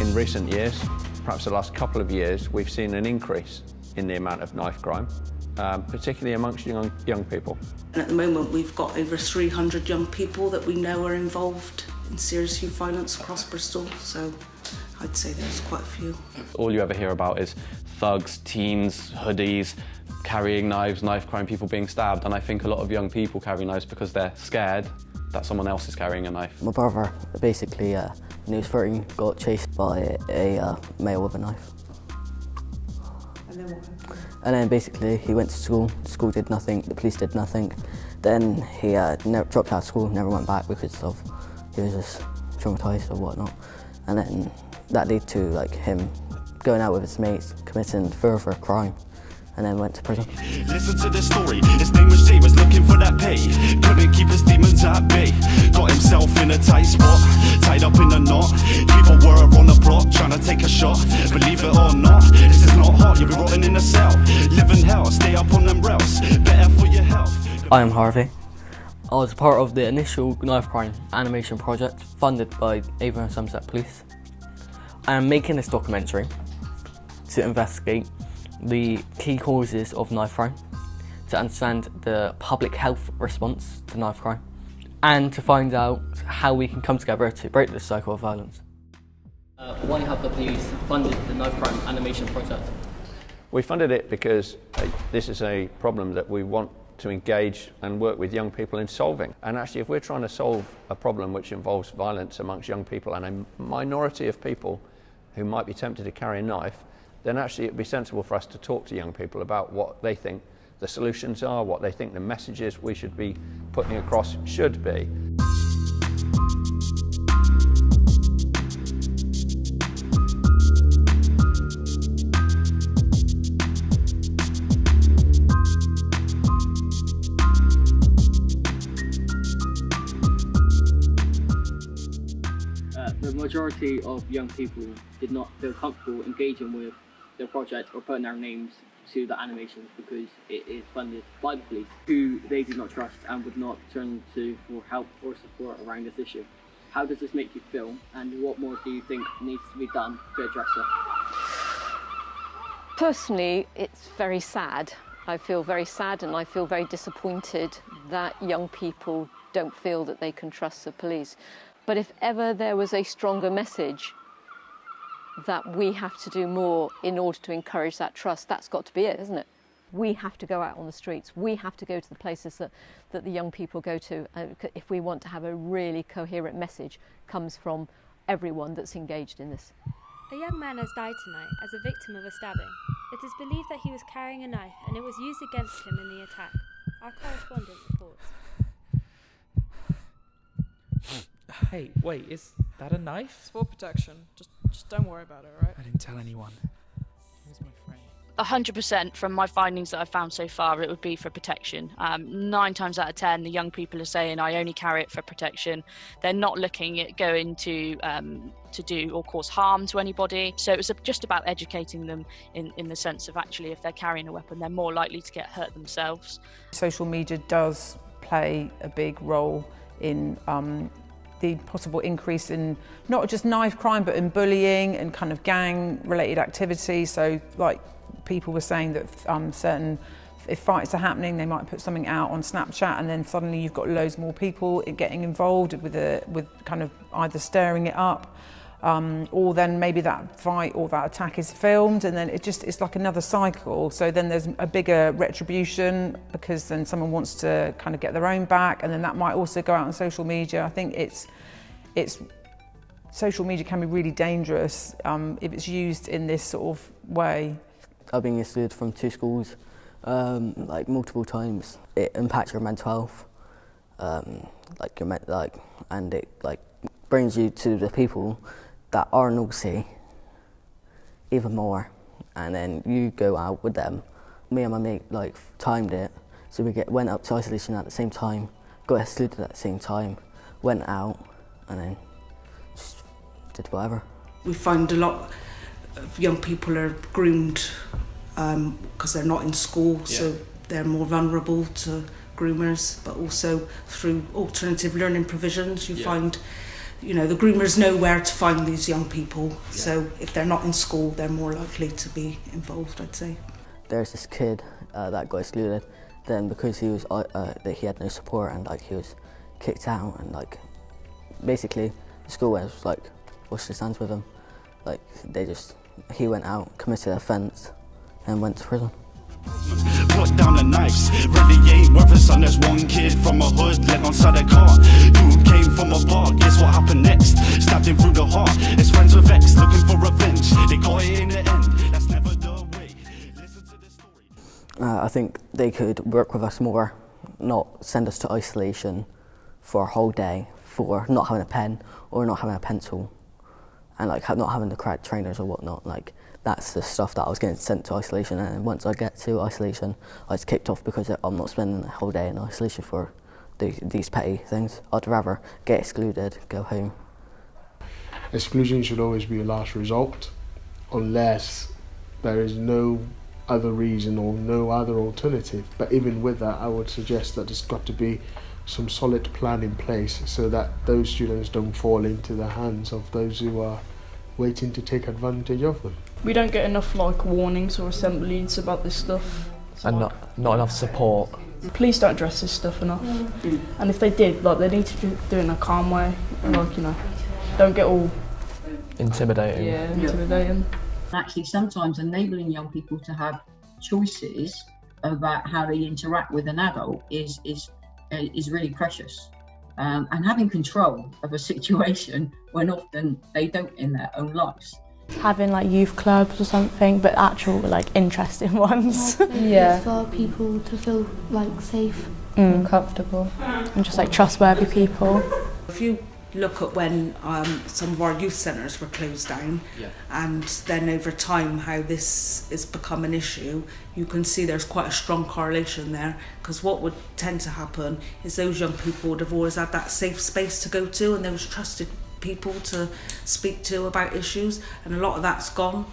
In recent years, perhaps the last couple of years, we've seen an increase in the amount of knife crime, particularly amongst young people. And at the moment, we've got over 300 young people that we know are involved in serious youth violence across Bristol, so I'd say there's quite a few. All you ever hear about is thugs, teens, hoodies, carrying knives, knife crime, people being stabbed, and I think a lot of young people carry knives because they're scared that someone else is carrying a knife. My brother, basically, when he was 13, got chased by a male with a knife. And then what happened? And then basically he went to school, school did nothing, the police did nothing. Then he dropped out of school, never went back because he was just traumatised or whatnot. And then that led to like him going out with his mates, committing further crime, and then went to prison. Listen to the story, his name was Jay, was looking for that pay. Couldn't keep his demons at bay. Got himself in a tight spot, tied up in a knot. People were on the plot, trying to take a shot. Believe it or not, this is not hot, you'll be rotting in a cell. Live in hell, stay up on them rails, better for your health. I am Harvey. I was part of the initial knife crime animation project funded by Avon and Somerset Police. I am making this documentary to investigate the key causes of knife crime, to understand the public health response to knife crime, and to find out how we can come together to break this cycle of violence. Why have the police funded the knife crime animation project? We funded it because this is a problem that we want to engage and work with young people in solving. And actually, if we're trying to solve a problem which involves violence amongst young people and a minority of people who might be tempted to carry a knife, then actually it'd be sensible for us to talk to young people about what they think the solutions are, what they think the messages we should be putting across should be. The majority of young people did not feel comfortable engaging with the project or putting their names to the animations because it is funded by the police, who they do not trust and would not turn to for help or support around this issue. How does this make you feel, and what more do you think needs to be done to address it? Personally, it's very sad. I feel very sad and I feel very disappointed that young people don't feel that they can trust the police. But if ever there was a stronger message that we have to do more in order to encourage that trust, that's got to be it, isn't it? We have to go out on the streets. We have to go to the places that the young people go to if we want to have a really coherent message comes from everyone that's engaged in this. A young man has died tonight as a victim of a stabbing. It is believed that he was carrying a knife and it was used against him in the attack. Our correspondent reports. Hey, wait, is that a knife? It's for protection. Just don't worry about it, alright? I didn't tell anyone. Where's my friend? 100% from my findings that I've found so far, it would be for protection. 9 times out of 10, the young people are saying, I only carry it for protection. They're not looking at going to do or cause harm to anybody. So it was just about educating them in the sense of actually, if they're carrying a weapon, they're more likely to get hurt themselves. Social media does play a big role in the possible increase in not just knife crime, but in bullying and kind of gang-related activity. So, like people were saying that if fights are happening, they might put something out on Snapchat, and then suddenly you've got loads more people getting involved with kind of either stirring it up, or then maybe that fight or that attack is filmed, and then it's like another cycle. So then there's a bigger retribution because then someone wants to kind of get their own back, and then that might also go out on social media. I think social media can be really dangerous if it's used in this sort of way. I've been excluded from 2 schools like multiple times. It impacts your mental health, and it like brings you to the people that are naughty even more, and then you go out with them. Me and my mate timed it, so we went up to isolation at the same time, got excluded at the same time, went out, and then just did whatever. We find a lot of young people are groomed because they're not in school, so they're more vulnerable to groomers, but also through alternative learning provisions you find you know, the groomers know where to find these young people. So if they're not in school, they're more likely to be involved, I'd say. There's this kid that got excluded. Then because he was that he had no support and like he was kicked out, and like basically the school was like washed his hands with him. Like he went out, committed an offence, and went to prison. Put down the knives, really ain't worth a son. There's one kid from a hood led on side a car. Dude came from a bar, guess what happened next? Stabbed him through the heart. His friends were vexed, looking for revenge. They got it in the end, that's never the way. Listen to the story. I think they could work with us more, not send us to isolation for a whole day for not having a pen or not having a pencil, and like not having the correct trainers or whatnot. Like that's the stuff that I was getting sent to isolation, and once I get to isolation, I was kicked off because I'm not spending the whole day in isolation for these petty things. I'd rather get excluded, go home. Exclusion should always be a last resort, unless there is no other reason or no other alternative. But even with that, I would suggest that there's got to be some solid plan in place so that those students don't fall into the hands of those who are waiting to take advantage of them. We don't get enough like warnings or assemblies about this stuff. And not enough support. Police don't address this stuff enough. And if they did, like they need to do it in a calm way. Like, you know, don't get all intimidating. Yeah, intimidating. Actually, sometimes enabling young people to have choices about how they interact with an adult is really precious. And having control of a situation when often they don't in their own lives. Having like youth clubs or something, but actual like interesting ones. Yeah. For people to feel like safe and comfortable and just like trustworthy people. If you look at when some of our youth centres were closed down, and then over time how this has become an issue, you can see there's quite a strong correlation there, because what would tend to happen is those young people would have always had that safe space to go to and those trusted people to speak to about issues, and a lot of that's gone.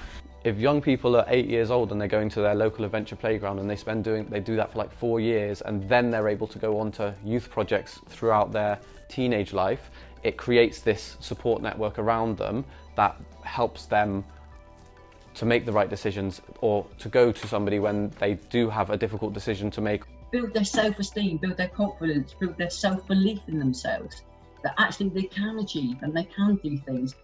If young people are 8 years old and they're going to their local adventure playground and they do that for like 4 years, and then they're able to go on to youth projects throughout their teenage life, it creates this support network around them that helps them to make the right decisions, or to go to somebody when they do have a difficult decision to make. Build their self-esteem, build their confidence, build their self-belief in themselves, that actually they can achieve and they can do things,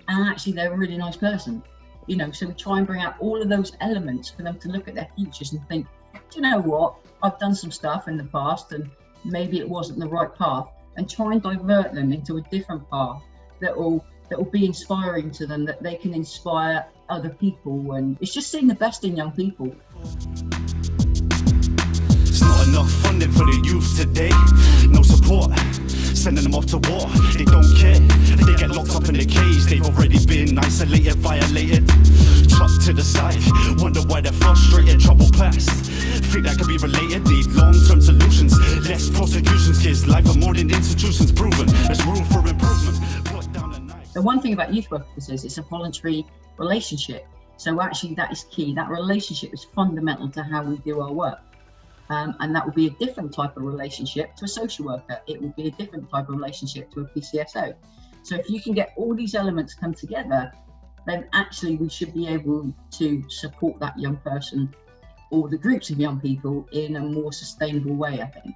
and actually they're a really nice person. You know, so we try and bring out all of those elements for them to look at their futures and think, do you know what, I've done some stuff in the past and maybe it wasn't the right path, and try and divert them into a different path that will be inspiring to them, that they can inspire other people. And it's just seeing the best in young people. It's not enough funding for the youth today, no support, sending them off to war. They don't care, they get locked up in a cage. They've already been isolated, violated, chucked to the side. Wonder why they're frustrated, trouble past. Think that could be related, need long-term solutions. Less prosecutions, kids' life are more than institutions proven. There's room for improvement. Put down the knife. The one thing about youth workers is it's a voluntary relationship. So actually that is key. That relationship is fundamental to how we do our work. And that will be a different type of relationship to a social worker. It will be a different type of relationship to a PCSO. So if you can get all these elements come together, then actually we should be able to support that young person or the groups of young people in a more sustainable way, I think.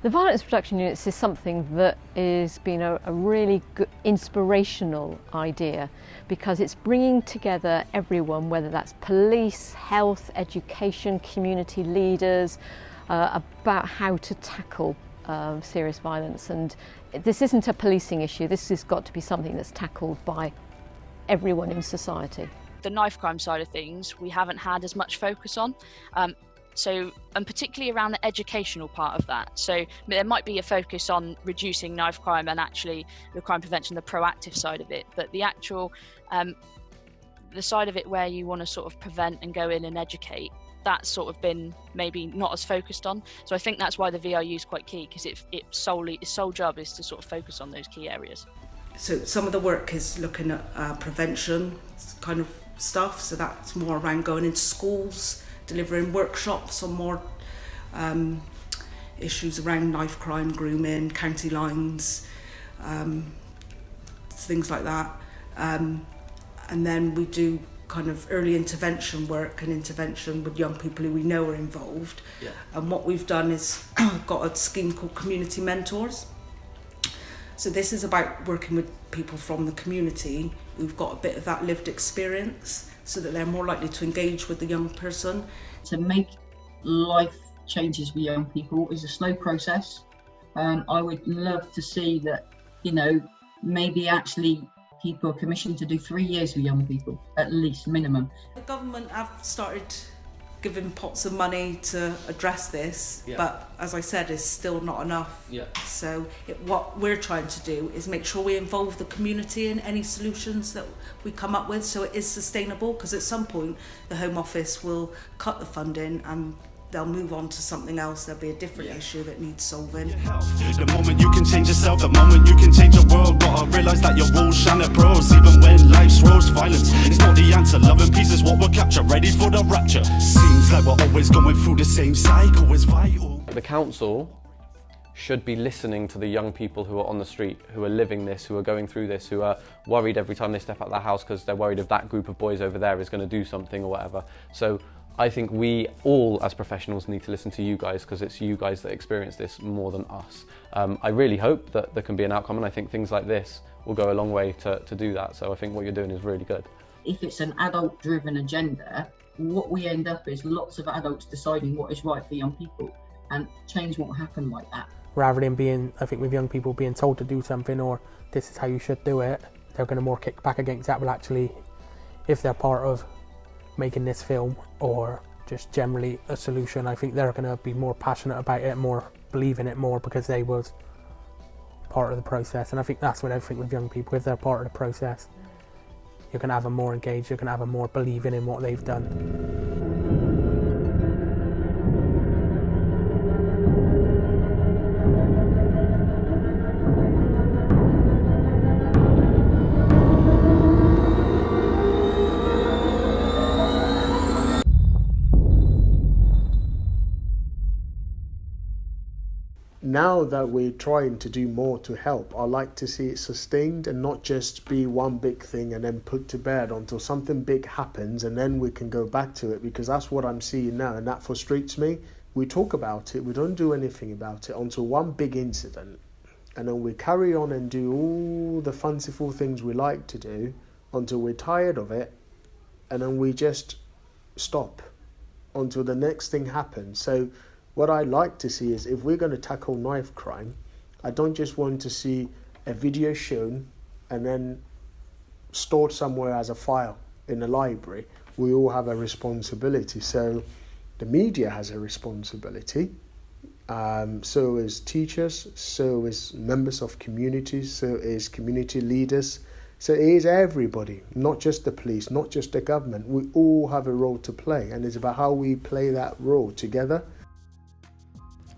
The Violence Reduction Units is something that has been a really good, inspirational idea, because it's bringing together everyone, whether that's police, health, education, community leaders, about how to tackle serious violence. And this isn't a policing issue, this has got to be something that's tackled by everyone in society. The knife crime side of things, we haven't had as much focus on. And particularly around the educational part of that. So there might be a focus on reducing knife crime and actually the crime prevention, the proactive side of it, but the actual, the side of it where you want to sort of prevent and go in and educate, that's sort of been maybe not as focused on. So I think that's why the VRU is quite key, because its sole job is to sort of focus on those key areas. So some of the work is looking at prevention kind of stuff, so that's more around going into schools, delivering workshops on more issues around knife crime, grooming, county lines, things like that. And then we do kind of early intervention work and intervention with young people who we know are involved. Yeah. And what we've done is got a scheme called Community Mentors. So this is about working with people from the community who've got a bit of that lived experience so that they're more likely to engage with the young person. To make life changes for young people is a slow process. I would love to see that, you know, maybe actually people are commissioned to do 3 years with young people, at least, minimum. The government have started giving pots of money to address this, but as I said, it's still not enough. Yeah. So what we're trying to do is make sure we involve the community in any solutions that we come up with so it is sustainable, because at some point the Home Office will cut the funding and they'll move on to something else. There'll be a different issue that needs solving. The moment you can change yourself, the moment you can change the world, gotta realise that your rules shine the pros. Even when life's roast, violence is not the answer. Love and peace is what we'll capture, ready for the rapture. Seems like we're always going through the same cycle, it's vital. The council should be listening to the young people who are on the street, who are living this, who are going through this, who are worried every time they step out of their house because they're worried if that group of boys over there is going to do something or whatever. So I think we all as professionals need to listen to you guys, because it's you guys that experience this more than us. I really hope that there can be an outcome, and I think things like this will go a long way to do that. So I think what you're doing is really good. If it's an adult driven agenda, what we end up is lots of adults deciding what is right for young people, and change won't happen like that. Rather than being, I think with young people being told to do something or this is how you should do it, they're going to more kick back against that. Well, actually, if they're part of making this film or just generally a solution, I think they're going to be more passionate about it, more believe in it more, because they was part of the process. And I think that's what I think with young people, if they're part of the process, you're going to have them more engaged, you're going to have them more believing in what they've done. Now that we're trying to do more to help, I like to see it sustained and not just be one big thing and then put to bed until something big happens and then we can go back to it, because that's what I'm seeing now and that frustrates me. We talk about it, we don't do anything about it until one big incident, and then we carry on and do all the fanciful things we like to do until we're tired of it, and then we just stop until the next thing happens. So what I like to see is, if we're going to tackle knife crime, I don't just want to see a video shown and then stored somewhere as a file in a library. We all have a responsibility. So the media has a responsibility. So is teachers, so is members of communities, so is community leaders. So it is everybody, not just the police, not just the government. We all have a role to play, and it's about how we play that role together.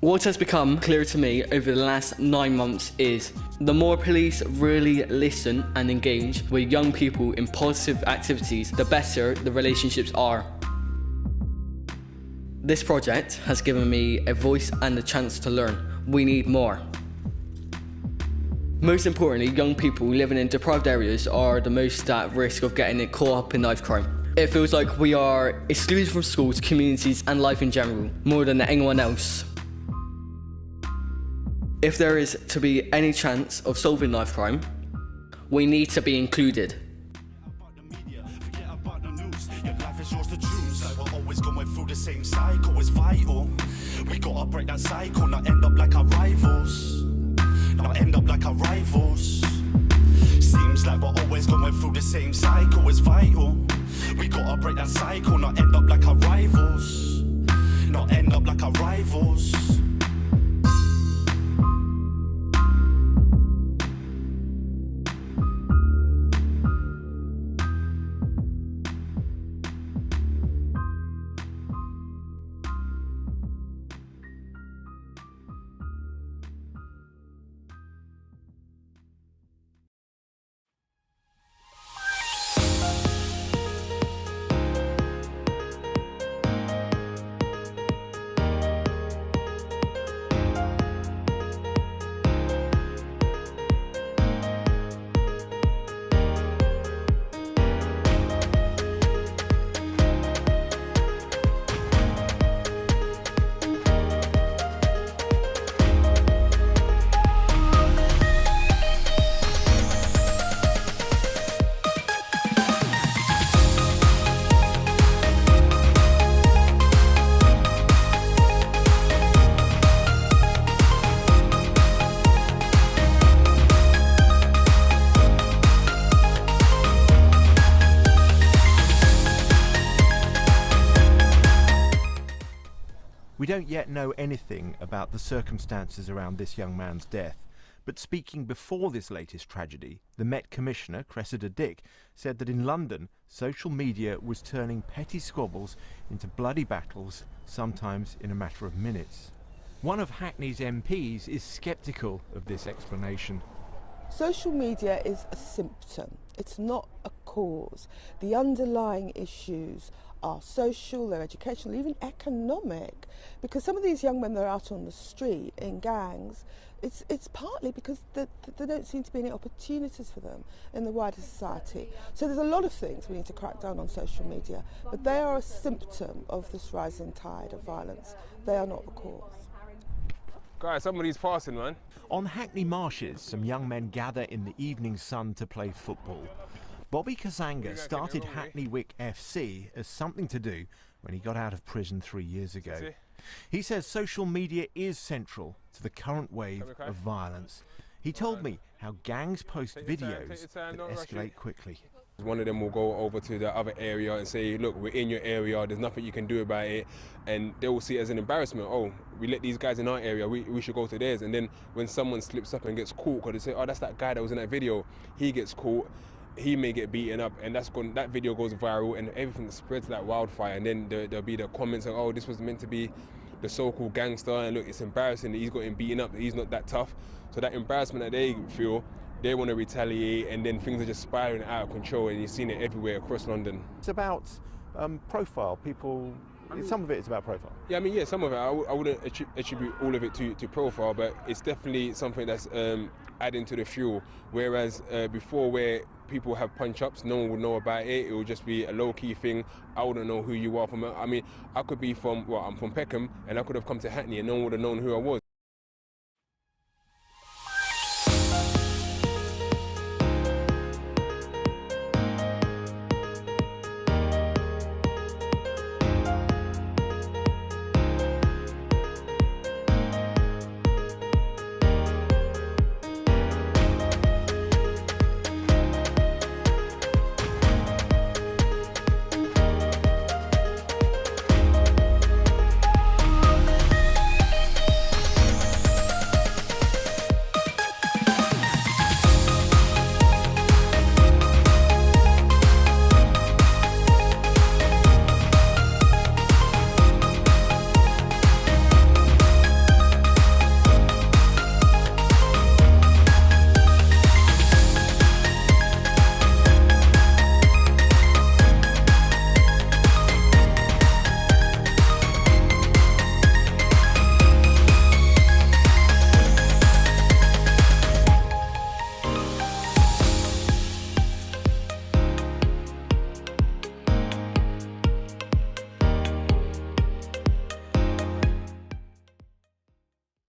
What has become clear to me over the last 9 months is the more police really listen and engage with young people in positive activities, the better the relationships are. This project has given me a voice and a chance to learn. We need more. Most importantly, young people living in deprived areas are the most at risk of getting caught up in knife crime. It feels like we are excluded from schools, communities and life in general, more than anyone else. If there is to be any chance of solving knife crime, we need to be included. Your life is yours to choose. Like we're always going through the same cycle, it's vital. We gotta break that cycle, not end up like our rivals. Not end up like our rivals. Seems like we're always going through the same cycle, it's vital. We gotta break that cycle, not end up like our rivals. Not end up like our rivals. don't yet know anything about the circumstances around this young man's death, but speaking before this latest tragedy, the Met Commissioner, Cressida Dick, said that in London, social media was turning petty squabbles into bloody battles, sometimes in a matter of minutes. One of Hackney's MPs is sceptical of this explanation. Social media is a symptom, it's not a cause. The underlying issues are social, they're educational, even economic, because some of these young men that are out on the street in gangs, it's partly because there don't seem to be any opportunities for them in the wider society. So there's a lot of things we need to crack down on social media, but they are a symptom of this rising tide of violence. They are not the cause. Guys, somebody's passing, man. On Hackney Marshes, some young men gather in the evening sun to play football. Bobby Kazanga started Hackney Wick FC as something to do when he got out of prison 3 years ago. He says social media is central to the current wave of violence. He told me how gangs post videos that escalate quickly. One of them will go over to the other area and say, look, we're in your area, there's nothing you can do about it, and they will see it as an embarrassment. Oh, we let these guys in our area, we should go to theirs. And then when someone slips up and gets caught, because they say, oh, that's that guy that was in that video, he gets caught, he may get beaten up, and that video goes viral, and everything spreads like wildfire. And then there'll be the comments of, oh, this was meant to be the so-called gangster, and look, it's embarrassing that he's got him beaten up, that he's not that tough. So that embarrassment that they feel, they want to retaliate, and then things are just spiraling out of control, and you've seen it everywhere across London. It's about profile. People, some of it is about profile. Yeah, I mean, yeah, some of it. I wouldn't attribute all of it to profile, but it's definitely something that's adding to the fuel. Whereas before, where people have punch-ups, no one would know about it. It would just be a low-key thing. I wouldn't know who you are from. I mean, I could be from, well, I'm from Peckham, and I could have come to Hackney, and no one would have known who I was.